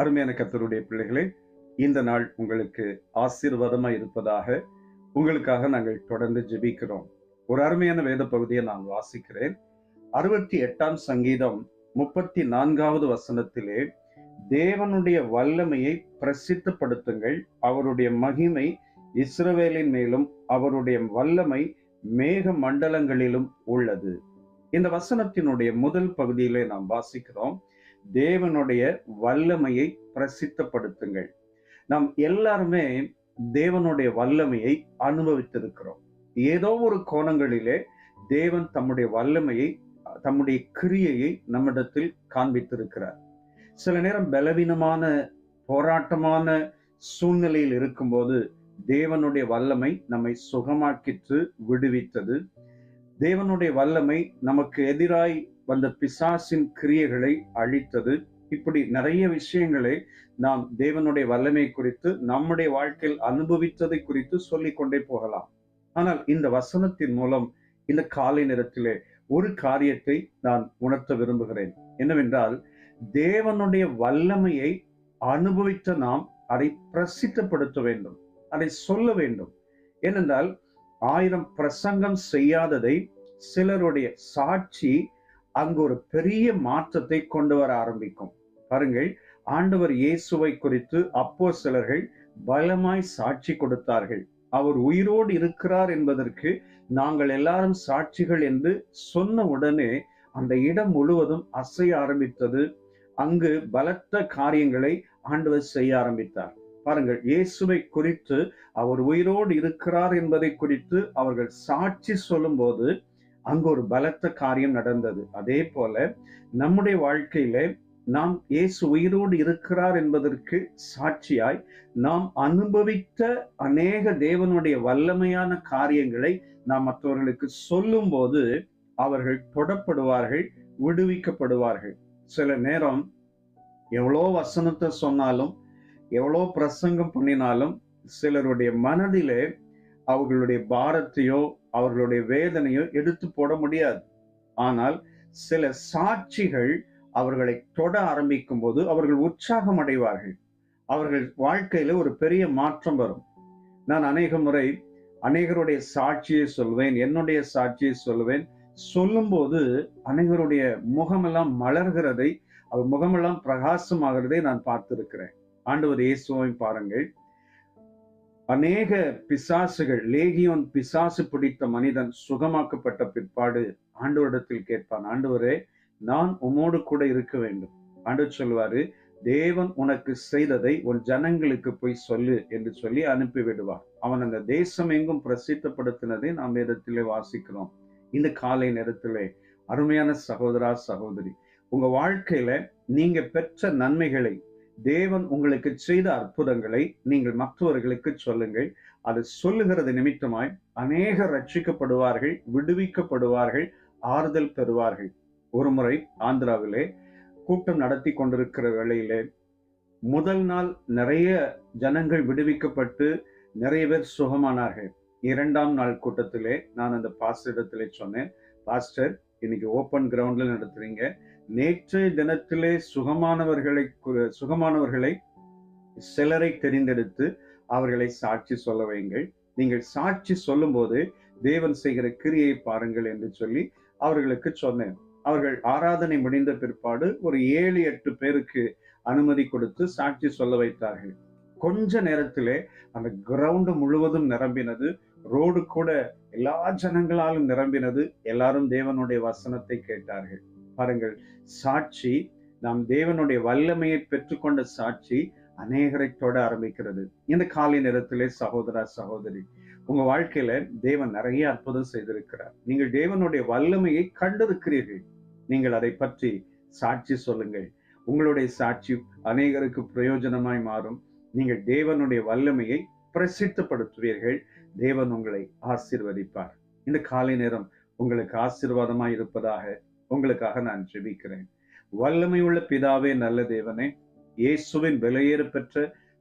அருமையான கர்த்தருடைய பிள்ளைகளே, இந்த நாள் உங்களுக்கு ஆசீர்வாதமாய் இருப்பதாக உங்களுக்காக நாங்கள் தொடர்ந்து ஜெபிக்கிறோம். ஒரு அருமையான வேத பகுதியை நான் வாசிக்கிறேன். 68ஆம் சங்கீதம் 34வது வசனத்திலே, தேவனுடைய வல்லமையை பிரசித்தப்படுத்துங்கள், அவருடைய மகிமை இஸ்ரவேலின் மேலும் அவருடைய வல்லமை மேக மண்டலங்களிலும் உள்ளது. இந்த வசனத்தினுடைய முதல் பகுதியிலே நாம் வாசிக்கிறோம், தேவனுடைய வல்லமையை பிரசித்தப்படுத்துங்கள். நாம் எல்லாருமே தேவனுடைய வல்லமையை அனுபவித்திருக்கிறோம். ஏதோ ஒரு கோணங்களிலே தேவன் தம்முடைய வல்லமையை, தம்முடைய கிரியையை நம்மிடத்தில் காண்பித்திருக்கிறார். சில நேரம் பலவீனமான, போராட்டமான சூழ்நிலையில் இருக்கும்போது தேவனுடைய வல்லமை நம்மை சுகமாக்கிற்று, விடுவித்தது. தேவனுடைய வல்லமை நமக்கு எதிராய் வந்த பிசாசின் கிரியைகளை அழித்தது. இப்படி நிறைய விஷயங்களை நாம் தேவனுடைய வல்லமை குறித்து நம்முடைய வாழ்க்கையில் அனுபவித்ததை குறித்து சொல்லிக் கொண்டே போகலாம். ஆனால் இந்த வசனத்தின் மூலம் இந்த காலை நேரத்திலே ஒரு காரியத்தை நான் உணர்த்த விரும்புகிறேன். என்னவென்றால், தேவனுடைய வல்லமையை அனுபவித்த நாம் அதை பிரசித்தப்படுத்த வேண்டும், அதை சொல்ல வேண்டும். ஏனென்றால் 1000 பிரசங்கம் செய்யாததை சிலருடைய சாட்சி அங்கு ஒரு பெரிய மாற்றத்தை கொண்டு வர ஆரம்பிக்கும். பாருங்கள், ஆண்டவர் இயேசுவை குறித்து அப்போஸ்தலர்கள் பலமாய் சாட்சி கொடுத்தார்கள். அவர் உயிரோடு இருக்கிறார் என்பதற்கு நாங்கள் எல்லாரும் சாட்சிகள் என்று சொன்ன உடனே அந்த இடம் முழுவதும் அசைய ஆரம்பித்தது. அங்கு பலத்த காரியங்களை ஆண்டவர் செய்ய ஆரம்பித்தார். பாருங்கள், இயேசுவை குறித்து அவர் உயிரோடு இருக்கிறார் என்பதை குறித்து அவர்கள் சாட்சி சொல்லும் போது அங்கு ஒரு பலத்த காரியம் நடந்தது. அதே போல நம்முடைய வாழ்க்கையில நாம் இயேசு உயிரோடு இருக்கிறார் என்பதற்கு சாட்சியாய் நாம் அனுபவித்த அநேக தேவனுடைய வல்லமையான காரியங்களை நாம் மற்றவர்களுக்கு சொல்லும் போது அவர்கள் தொடப்படுவார்கள், விடுவிக்கப்படுவார்கள். சில நேரம் எவ்வளோ வசனத்தை சொன்னாலும், எவ்வளோ பிரசங்கம் பண்ணினாலும் சிலருடைய மனதிலே அவர்களுடைய பாரத்தையோ அவர்களுடைய வேதனையோ எடுத்து போட முடியாது. ஆனால் சில சாட்சிகள் அவர்களை தொட ஆரம்பிக்கும் போது அவர்கள் உற்சாகம் அடைவார்கள். அவர்கள் வாழ்க்கையில ஒரு பெரிய மாற்றம் வரும். நான் அநேக முறை அநேகருடைய சாட்சியை சொல்வேன், என்னுடைய சாட்சியை சொல்வேன். சொல்லும் போது அநேகருடைய முகமெல்லாம் மலர்கிறதை, அவர் முகமெல்லாம் பிரகாசமாகிறதை நான் பார்த்திருக்கிறேன். ஆண்டவர் இயேசுவை பாருங்கள், அநேக பிசாசுகள், லேகியோன் பிசாசு பிடித்த மனிதன் சுகமாக்கப்பட்ட பிற்பாடு ஆண்டவரிடத்தில் கேட்பான், ஆண்டவரே, நான் உம்மோடு கூட இருக்க வேண்டும். ஆண்டவர் சொல்வாரு, தேவன் உனக்கு செய்ததை உன் ஜனங்களுக்கு போய் சொல்லு என்று சொல்லி அனுப்பி விடுவார். அவன் அந்த தேசம் எங்கும் பிரசித்தப்படுத்தினதை நாம் வேதத்திலே வாசிக்கிறோம். இந்த காலை நேரத்திலே அருமையான சகோதரா, சகோதரி, உங்க வாழ்க்கையில நீங்க பெற்ற நன்மைகளை, தேவன் உங்களுக்கு செய்த அற்புதங்களை நீங்கள் மற்றவர்களுக்கு சொல்லுங்கள். அது சொல்லுகிறது நிமித்தமாய் அநேகர் ரட்சிக்கப்படுவார்கள், விடுவிக்கப்படுவார்கள், ஆறுதல் பெறுவார்கள். ஒரு முறை ஆந்திராவிலே கூட்டம் நடத்தி கொண்டிருக்கிற வேளையிலே முதல் நாள் நிறைய ஜனங்கள் விடுவிக்கப்பட்டு நிறைய பேர் சுகமானார்கள். 2ஆம் நாள் கூட்டத்திலே நான் அந்த பாஸ்டரிடத்திலே சொன்னேன், பாஸ்டர், இன்னைக்கு ஓப்பன் கிரவுண்ட்ல நடத்துறீங்க, நேற்றைய தினத்திலே சுகமானவர்களை சிலரை தெரிந்தெடுத்து அவர்களை சாட்சி சொல்ல வையுங்கள். நீங்கள் சாட்சி சொல்லும் போது தேவன் செய்கிற கிரியை பாருங்கள் என்று சொல்லி அவர்களுக்கு சொன்னேன். அவர்கள் ஆராதனை முடிந்த பிற்பாடு ஒரு 7-8 பேருக்கு அனுமதி கொடுத்து சாட்சி சொல்ல வைத்தார்கள். கொஞ்ச நேரத்திலே அந்த கிரவுண்ட் முழுவதும் நிரம்பினது. ரோடு கூட எல்லா ஜனங்களாலும் நிரம்பினது. எல்லாரும் தேவனுடைய வசனத்தை கேட்டார்கள். பாருங்கள், சாட்சி, நாம் தேவனுடைய வல்லமையை பெற்றுக்கொண்ட சாட்சி அநேகரை தொட ஆரம்பிக்கிறது. இந்த காலை நேரத்திலே சகோதரா, சகோதரி, உங்க வாழ்க்கையில தேவன் நிறைய அற்புதம் செய்திருக்கிறார். நீங்கள் தேவனுடைய வல்லமையை கண்டிருக்கிறீர்கள். நீங்கள் அதை பற்றி சாட்சி சொல்லுங்கள். உங்களுடைய சாட்சி அநேகருக்கு பிரயோஜனமாய் மாறும். நீங்கள் தேவனுடைய வல்லமையை பிரசித்தப்படுத்துவீர்கள். தேவன் உங்களை ஆசீர்வதிப்பார். இந்த காலை நேரம் உங்களுக்கு ஆசீர்வாதமாய் இருப்பதாக உங்களுக்காக நான் ஜெபிக்கிறேன். வல்லமையுள்ள பிதாவே, நல்ல தேவனே, இயேசுவின் விலையேற பெற்ற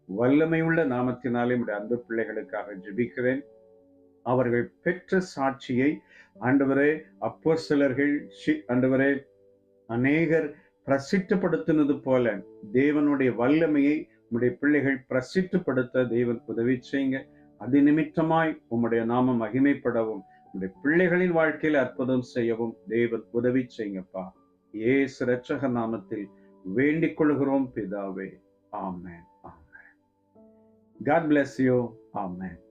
வல்லமையுள்ள நாமத்தினாலே உடைய அன்பு பிள்ளைகளுக்காக ஜெபிக்கிறேன். அவர்கள் பெற்ற சாட்சியை ஆண்டவரே, அப்போஸ்தலர்கள், ஆண்டவரே, அநேகர் பிரசித்தப்படுத்தினது போல தேவனுடைய வல்லமையை உம்முடைய பிள்ளைகள் பிரசித்தப்படுத்த தேவன் உதவி செய்யுங்க. அது நிமித்தமாய் உம்முடைய நாமம் மகிமைப்படவும் உம்முடைய பிள்ளைகளின் வாழ்க்கையில் அற்புதம் செய்யவும் தேவன் உதவி செய்யுங்கப்பா. இயேசு இரட்சக நாமத்தில் வேண்டிக் கொள்கிறோம் பிதாவே. ஆமென். ஆமென். God bless you. Amen.